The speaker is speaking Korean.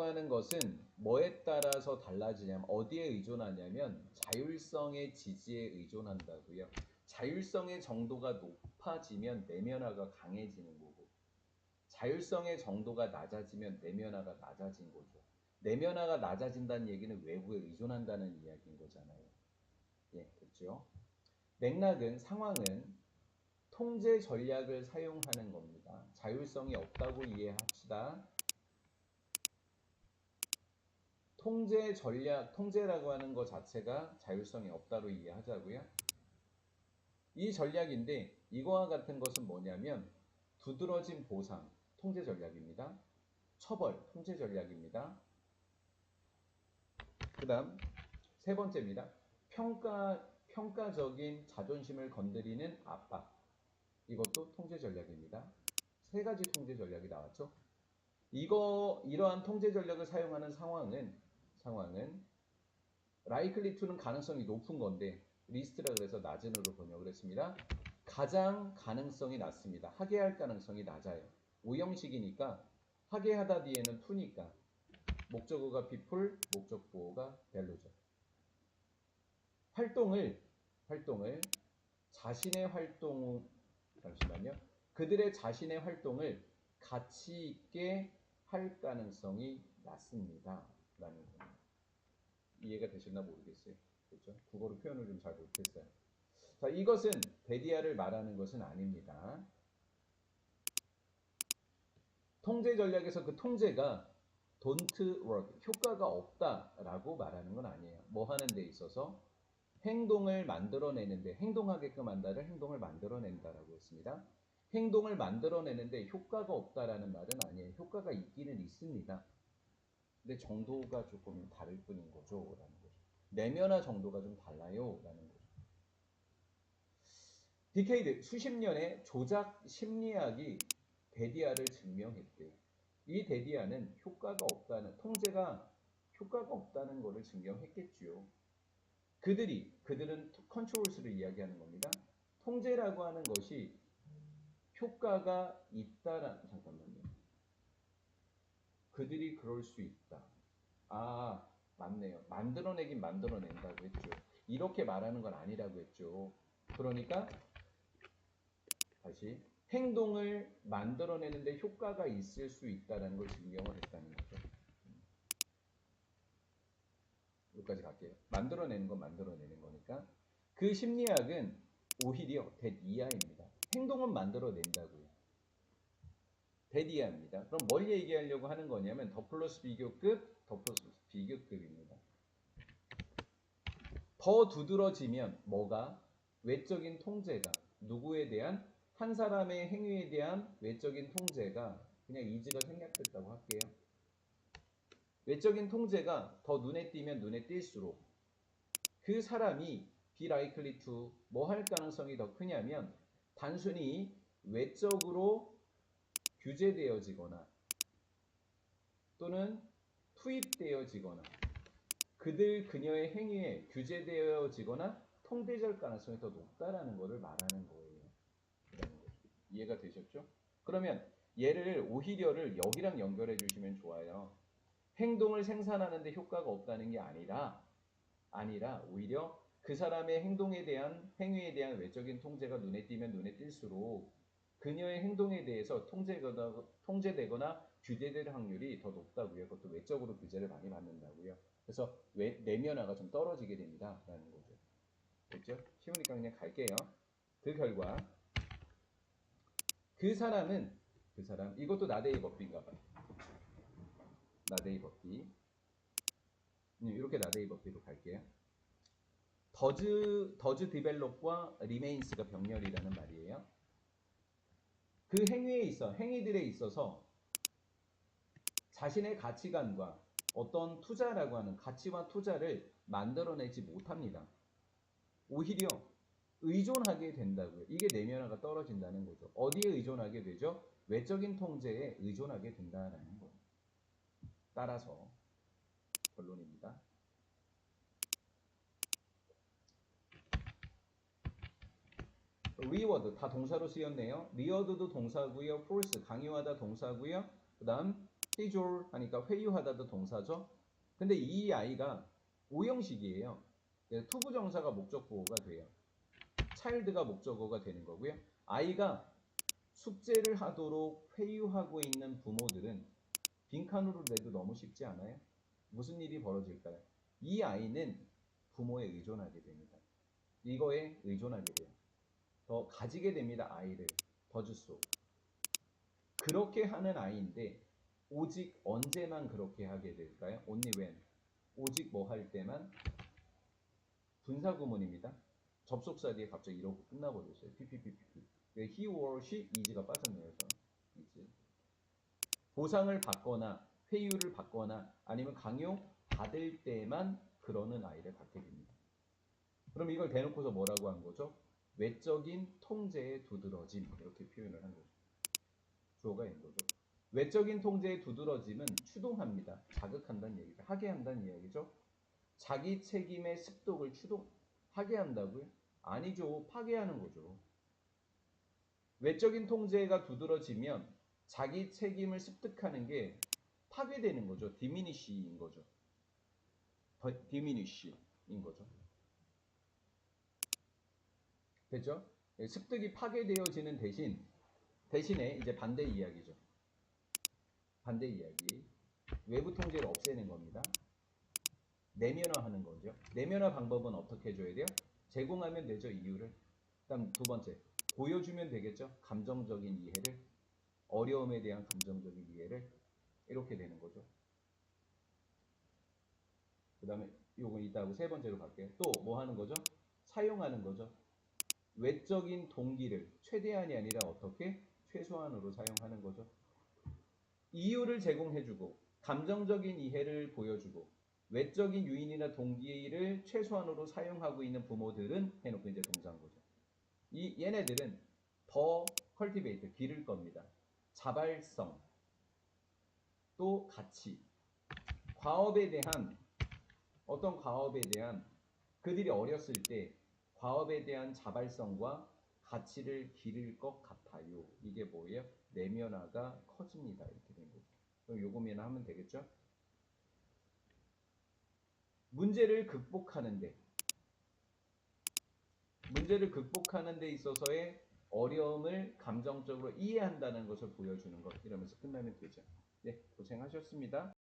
하는 것은 뭐에 따라서 달라지냐면 어디에 의존하냐면 자율성의 지지에 의존한다고요. 자율성의 정도가 높아지면 내면화가 강해지는 거고 자율성의 정도가 낮아지면 내면화가 낮아진 거죠. 내면화가 낮아진다는 얘기는 외부에 의존한다는 이야기인 거잖아요. 예, 됐죠? 맥락은 상황은 통제 전략을 사용하는 겁니다. 자율성이 없다고 이해합시다. 통제 전략, 통제라고 하는 것 자체가 자율성이 없다로 이해하자고요. 이 전략인데 이거와 같은 것은 뭐냐면 두드러진 보상, 통제 전략입니다. 처벌, 통제 전략입니다. 그 다음 세 번째입니다. 평가적인 자존심을 건드리는 압박. 이것도 통제 전략입니다. 세 가지 통제 전략이 나왔죠. 이러한 통제 전략을 사용하는 상황은 likely to는 가능성이 높은 건데 리스트라 그래서 낮은으로 번역을 했습니다. 가장 가능성이 낮습니다. 하게 할 가능성이 낮아요. 오형식이니까 하게 하다 뒤에는 to니까 목적어가 people, 목적보호가 thel로죠. 활동을 자신의 활동 잠시만요. 그들의 자신의 활동을 가치 있게 할 가능성이 낮습니다. 라는 겁니다. 이해가 되셨나 모르겠어요. 그렇죠? 국어로 표현을 좀 잘 못했어요. 자, 이것은 데디아를 말하는 것은 아닙니다. 통제 전략에서 그 통제가 don't work, 효과가 없다라고 말하는 건 아니에요. 뭐 하는 데 있어서 행동을 만들어내는데 행동하게끔 한다를 행동을 만들어낸다라고 했습니다. 행동을 만들어내는데 효과가 없다라는 말은 아니에요. 효과가 있기는 있습니다. 근데 정도가 조금 다를 뿐인 거죠. 라는 거죠. 내면화 정도가 좀 달라요. 라는 거죠. 디케이드, 수십 년의 조작 심리학이 데디아를 증명했대요. 이 데디아는 효과가 없다는, 통제가 효과가 없다는 것을 증명했겠지요. 그들은 컨트롤스를 이야기하는 겁니다. 통제라고 하는 것이 효과가 있다라는, 잠깐만요. 그들이 그럴 수 있다. 아, 맞네요. 만들어내긴 만들어낸다고 했죠. 이렇게 말하는 건 아니라고 했죠. 그러니까 다시 행동을 만들어내는데 효과가 있을 수 있다는 걸 증명을 했다는 거죠. 여기까지 갈게요. 만들어내는 건 만들어내는 거니까. 그 심리학은 오히려 데디아입니다. 행동은 만들어낸다고요. 데디아입니다. 그럼 뭘 얘기하려고 하는 거냐면 더 플러스 비교급, 더 플러스 비교급입니다. 더 두드러지면 뭐가? 외적인 통제가 누구에 대한? 한 사람의 행위에 대한 외적인 통제가 그냥 이즈가 생략됐다고 할게요. 외적인 통제가 더 눈에 띄면 눈에 띌수록 그 사람이 be likely to 뭐 할 가능성이 더 크냐면 단순히 외적으로 규제되어지거나 또는 투입되어지거나 그녀의 행위에 규제되어지거나 통제될 가능성이 더 높다라는 것을 말하는 거예요. 이해가 되셨죠? 그러면 얘를 오히려를 여기랑 연결해 주시면 좋아요. 행동을 생산하는데 효과가 없다는 게 아니라 오히려 그 사람의 행위에 대한 외적인 통제가 눈에 띄면 눈에 띌수록 그녀의 행동에 대해서 통제되거나 규제될 확률이 더 높다고요. 그것도 외적으로 규제를 많이 받는다고요. 그래서 내면화가 좀 떨어지게 됩니다. 라는 거죠. 됐죠? 쉬우니까 그냥 갈게요. 그 결과 그 사람 이것도 나데이 버피인가 봐요. 나데이 버피. 이렇게 나데이 버피로 갈게요. 더즈 디벨롭과 리메인스가 병렬이라는 말이에요. 그 행위들에 있어서 자신의 가치관과 어떤 투자라고 하는 가치와 투자를 만들어내지 못합니다. 오히려 의존하게 된다고요. 이게 내면화가 떨어진다는 거죠. 어디에 의존하게 되죠? 외적인 통제에 의존하게 된다는 거예요. 따라서 결론입니다. 리워드 다 동사로 쓰였네요. 리워드도 동사고요. force 강요하다 동사고요. 그 다음 회졸 하니까 회유하다도 동사죠. 근데 이 아이가 오형식이에요. 투부정사가 목적보호가 돼요. child가 목적어가 되는 거고요. 아이가 숙제를 하도록 회유하고 있는 부모들은 빈칸으로 내도 너무 쉽지 않아요? 무슨 일이 벌어질까요? 이 아이는 부모에 의존하게 됩니다. 이거에 의존하게 돼요. 더 가지게 됩니다. 아이를. 더 줄수록. 그렇게 하는 아이인데 오직 언제만 그렇게 하게 될까요? only when. 오직 뭐 할 때만 분사구문입니다. 접속사 뒤에 갑자기 이러고 끝나버렸어요. PPPP. he or she is가 빠졌네요. is. 보상을 받거나 회유를 받거나 아니면 강요 받을 때만 그러는 아이를 갖게 됩니다. 그럼 이걸 대놓고서 뭐라고 한 거죠? 외적인 통제에 두드러짐 이렇게 표현을 한 거죠. 주어가 있는 거죠. 외적인 통제에 두드러짐은 추동합니다. 자극한다는 얘기죠. 하게 한다는 이야기죠. 자기 책임의 습득을 추동하게 한다고요? 아니죠. 파괴하는 거죠. 외적인 통제가 두드러지면 자기 책임을 습득하는 게 파괴되는 거죠. 디미니쉬인 거죠. 디미니쉬인 거죠. 됐죠? 습득이 파괴되어지는 대신에 이제 반대 이야기죠. 반대 이야기. 외부 통제를 없애는 겁니다. 내면화하는 거죠. 내면화 방법은 어떻게 해줘야 돼요? 제공하면 되죠. 이유를. 그다음 두 번째. 보여주면 되겠죠. 감정적인 이해를. 어려움에 대한 감정적인 이해를. 이렇게 되는 거죠. 그 다음에 요거 이따 하고 세 번째로 갈게요. 또 뭐 하는 거죠? 사용하는 거죠. 외적인 동기를 최대한이 아니라 어떻게? 최소한으로 사용하는 거죠. 이유를 제공해주고 감정적인 이해를 보여주고 외적인 유인이나 동기를 최소한으로 사용하고 있는 부모들은 해놓고 이제 동사한 거죠. 얘네들은 더 컬티베이트, 기를 겁니다. 자발성, 또 가치, 과업에 대한 어떤 과업에 대한 그들이 어렸을 때 과업에 대한 자발성과 가치를 기를 것 같아요. 이게 뭐예요? 내면화가 커집니다. 이렇게 된 거죠. 그럼 요거면 하면 되겠죠? 문제를 극복하는 데 있어서의 어려움을 감정적으로 이해한다는 것을 보여주는 것 이러면서 끝나면 되죠. 네, 고생하셨습니다.